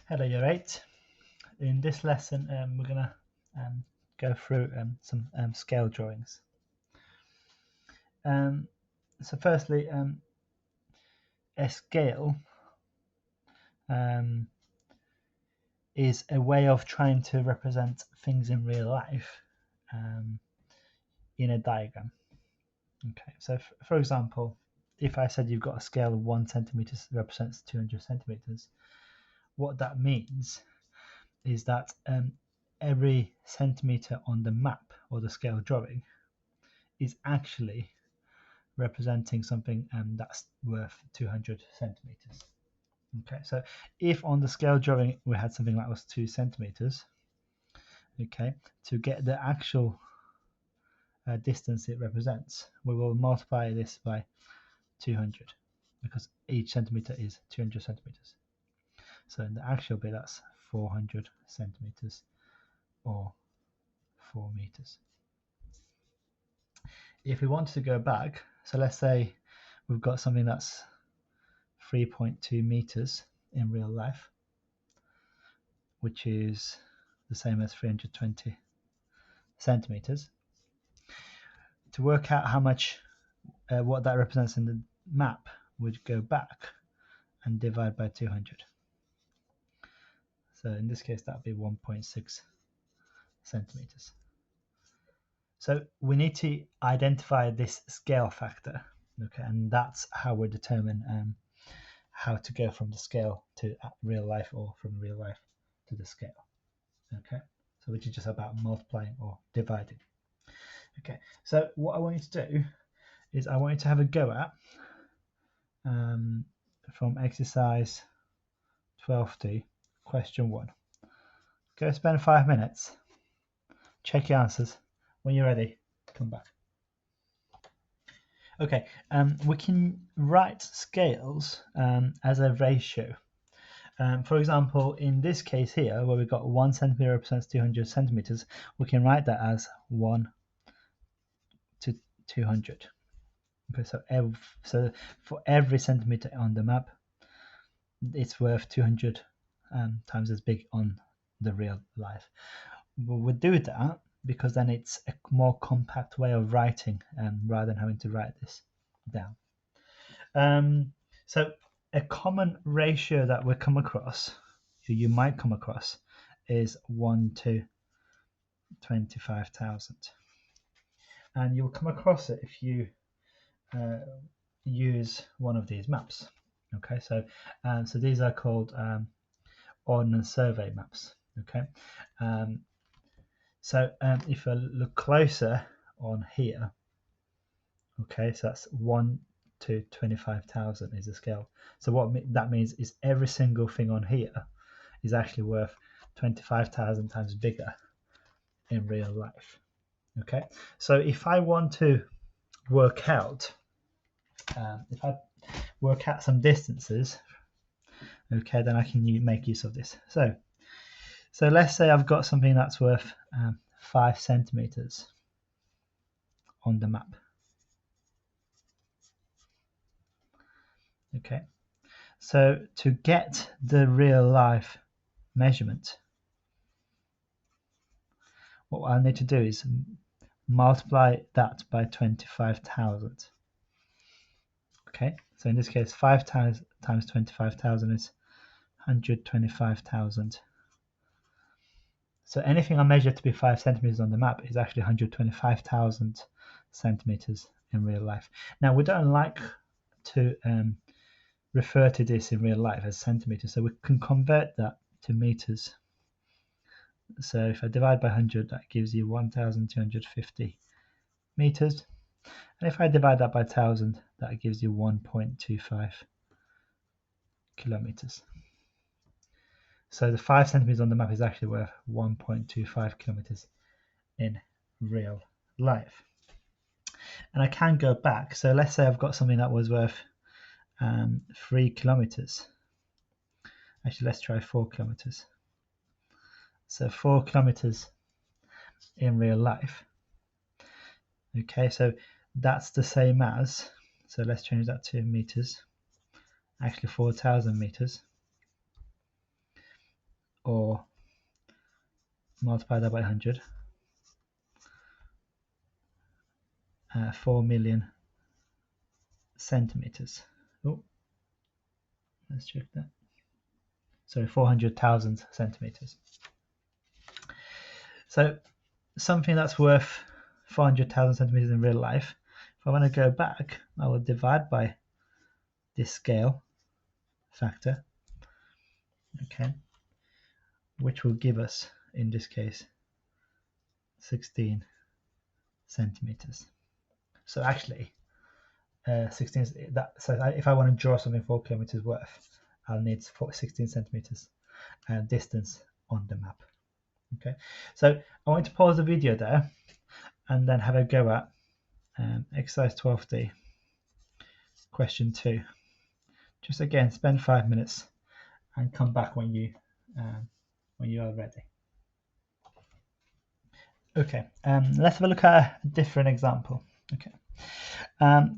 Hello, year 8. In this lesson, we're going to go through some scale drawings. So firstly, a scale is a way of trying to represent things in real life in a diagram. Okay, so for example, if I said you've got a scale of 1 centimeter represents 200 centimeters, what that means is that every centimeter on the map or the scale drawing is actually representing something that's worth 200 centimeters. Okay, so if on the scale drawing we had something that was 2 centimeters, okay, to get the actual distance it represents, we will multiply this by 200 because each centimeter is 200 centimeters. So in the actual bit, that's 400 centimeters or 4 meters. If we wanted to go back, so let's say we've got something that's 3.2 meters in real life, which is the same as 320 centimeters. To work out how much, what that represents in the map, we'd go back and divide by 200. So in this case, that would be 1.6 centimeters. So we need to identify this scale factor, okay, and that's how we determine how to go from the scale to real life or from real life to the scale, okay, so which is just about multiplying or dividing. Okay, so what I want you to do is I want you to have a go at from exercise 12D, question 1. Go spend 5 minutes, check your answers. When you're ready, come back. Okay, we can write scales as a ratio. For example, in this case here, where we've got 1 centimeter represents 200 centimeters, we can write that as 1 to 200. Okay, so for every centimeter on the map, it's worth 200 times as big on the real life. We do that because then it's a more compact way of writing rather than having to write this down. So a common ratio that we come across, you might come across, is 1 to 25,000. And you'll come across it if you use one of these maps. Okay, so these are called Ordnance Survey maps. Okay, so if I look closer on here, okay, so that's 1 to 25,000 is the scale. So what that means is every single thing on here is actually worth 25,000 times bigger in real life. Okay, so if I want to work out, some distances, okay, then I can make use of this. So let's say I've got something that's worth 5 centimeters on the map. Okay, so to get the real life measurement, what I need to do is multiply that by 25,000. Okay, so in this case, 5 times 25,000 is 125,000. So anything I measure to be 5 centimeters on the map is actually 125,000 centimeters in real life. Now, we don't like to refer to this in real life as centimeters, so we can convert that to meters. So if I divide by 100, that gives you 1,250 meters. And if I divide that by 1,000, that gives you 1.25 kilometers. So the 5 centimeters on the map is actually worth 1.25 kilometers in real life. And I can go back. So let's say I've got something that was worth 3 kilometers. Actually, let's try 4 kilometers. So 4 kilometers in real life. Okay, so that's the same as, so let's change that to meters, actually 4,000 meters. or multiply that by 100, 4 million centimeters. Oh, let's check that. So 400,000 centimeters. So something that's worth 400,000 centimeters in real life, if I want to go back, I will divide by this scale factor, okay, which will give us, in this case, 16 centimeters. So actually, 16 that. So if I want to draw something 4 kilometers worth, I'll need 16 centimeters distance on the map. Okay, so I want to pause the video there and then have a go at exercise 12D, question 2. Just again, spend 5 minutes and come back when you are ready. Okay, let's have a look at a different example. Okay,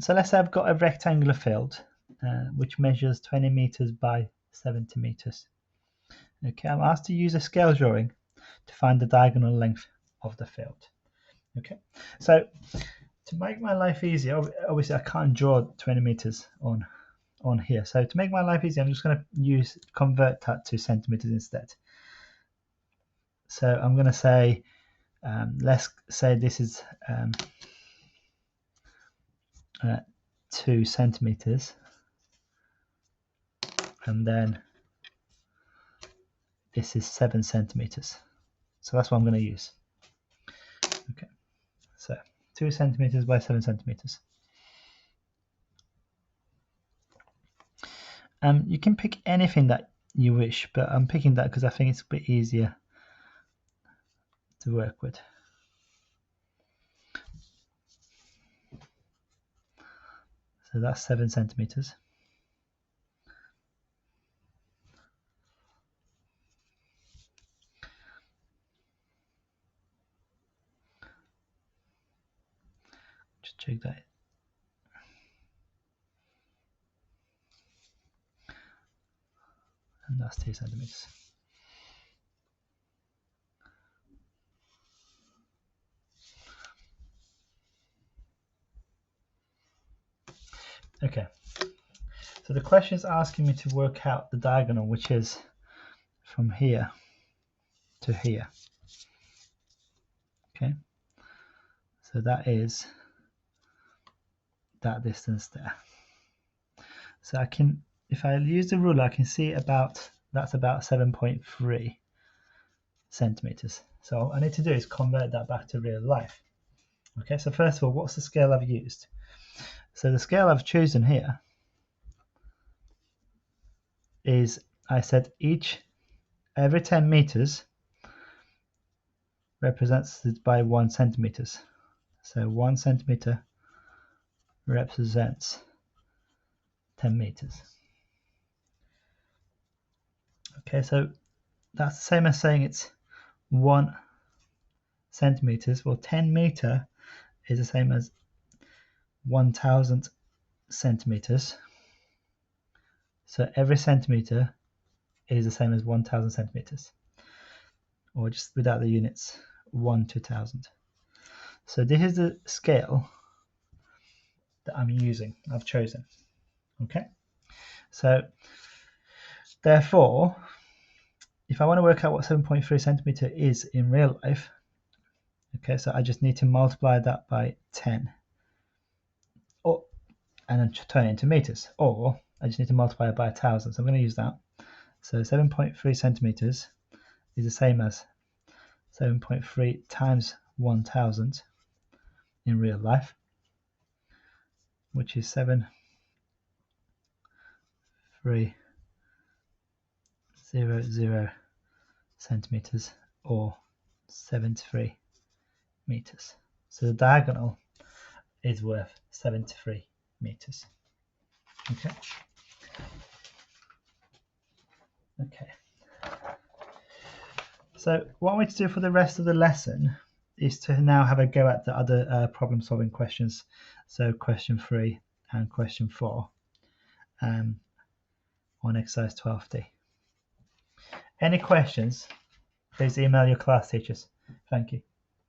so let's say I've got a rectangular field which measures 20 meters by 70 meters. Okay, I'm asked to use a scale drawing to find the diagonal length of the field. Okay, so to make my life easier, obviously I can't draw 20 meters on here. So to make my life easier, I'm just going to convert that to centimeters instead. So I'm going to say, let's say this is 2 centimeters, and then this is 7 centimeters. So that's what I'm going to use. Okay, so 2 centimeters by 7 centimeters. You can pick anything that you wish, but I'm picking that because I think it's a bit easier to work with. So that's 7 centimeters. Just check that. And that's 2 centimeters. Okay, so the question is asking me to work out the diagonal, which is from here to here. Okay, so that is that distance there. So I can, if I use the ruler, I can see that's about 7.3 centimeters. So all I need to do is convert that back to real life. Okay, so first of all, what's the scale I've used? So the scale I've chosen here is, I said every 10 meters represents by 1 centimeters. So 1 centimeter represents 10 meters. Okay, so that's the same as saying it's 1 centimeters. Well, 10 meter is the same as 1,000 centimeters. So every centimeter is the same as 1,000 centimeters, or just without the units, 1 to 1,000. So this is the scale that I'm using, I've chosen. Okay, so therefore, if I want to work out what 7.3 centimeter is in real life, okay, so I just need to multiply that by 10, and then turn it into meters, or I just need to multiply it by 1,000. So I'm going to use that. So 7.3 centimeters is the same as 7.3 times 1,000 in real life, which is 7,300 centimeters, or 73 meters. So the diagonal is worth 73 meters. Okay. Okay. So what I'm going to do for the rest of the lesson is to now have a go at the other problem solving questions. So question 3 and question 4 on exercise 12D. Any questions, please email your class teachers. Thank you.